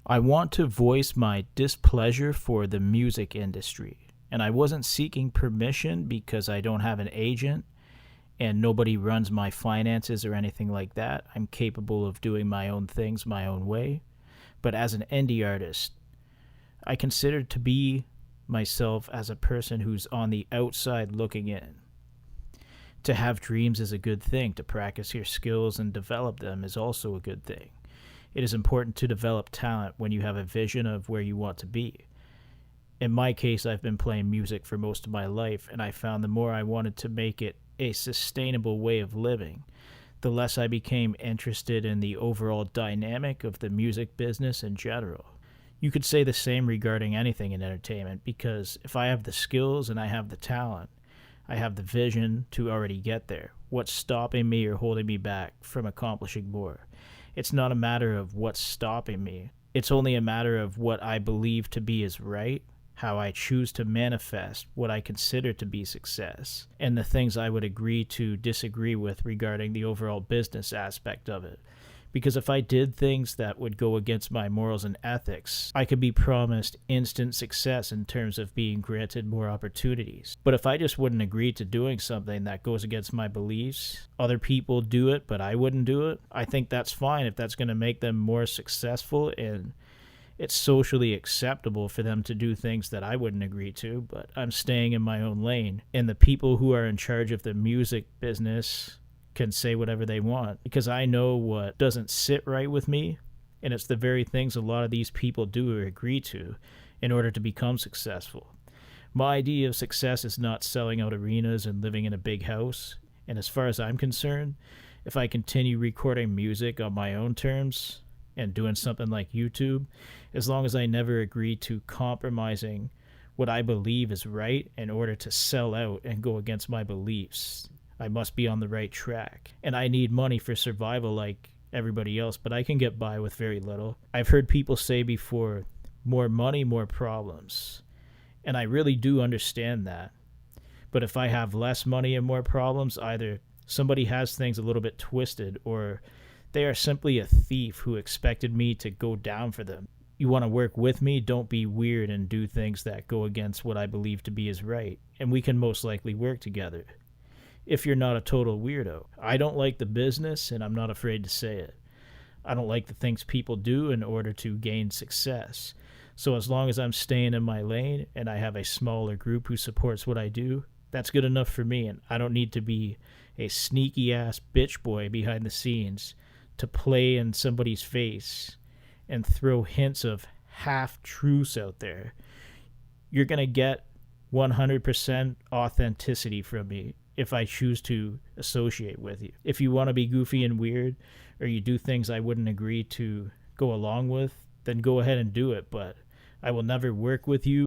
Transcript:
I want to voice my displeasure for the music industry, and I wasn't seeking permission because I don't have an agent and nobody runs my finances or anything like that. I'm capable of doing my own things my own way. But as an indie artist, I consider to be myself as a person who's on the outside looking in. To have dreams is a good thing. To practice your skills and develop them is also a good thing. It is important to develop talent when you have a vision of where you want to be. In my case, I've been playing music for most of my life, and I found the more I wanted to make it a sustainable way of living, the less I became interested in the overall dynamic of the music business in general. You could say the same regarding anything in entertainment, because if I have the skills and I have the talent, I have the vision to already get there. What's stopping me or holding me back from accomplishing more? It's not a matter of what's stopping me. It's only a matter of what I believe to be is right, how I choose to manifest what I consider to be success, and the things I would agree to disagree with regarding the overall business aspect of it. Because if I did things that would go against my morals and ethics, I could be promised instant success in terms of being granted more opportunities. But if I just wouldn't agree to doing something that goes against my beliefs, other people do it, but I wouldn't do it, I think that's fine if that's going to make them more successful and it's socially acceptable for them to do things that I wouldn't agree to, but I'm staying in my own lane. And the people who are in charge of the music business can say whatever they want, because I know what doesn't sit right with me, and it's the very things a lot of these people do or agree to in order to become successful. My idea of success is not selling out arenas and living in a big house, and as far as I'm concerned, if I continue recording music on my own terms and doing something like YouTube, as long as I never agree to compromising what I believe is right in order to sell out and go against my beliefs, I must be on the right track. And I need money for survival like everybody else, but I can get by with very little. I've heard people say before, more money, more problems. And I really do understand that. But if I have less money and more problems, either somebody has things a little bit twisted, or they are simply a thief who expected me to go down for them. You want to work with me? Don't be weird and do things that go against what I believe to be is right, and we can most likely work together. If you're not a total weirdo. I don't like the business, and I'm not afraid to say it. I don't like the things people do in order to gain success. So as long as I'm staying in my lane and I have a smaller group who supports what I do, that's good enough for me, and I don't need to be a sneaky-ass bitch boy behind the scenes to play in somebody's face and throw hints of half-truths out there. You're going to get 100% authenticity from me if I choose to associate with you. If you want to be goofy and weird, or you do things I wouldn't agree to go along with, then go ahead and do it, but I will never work with you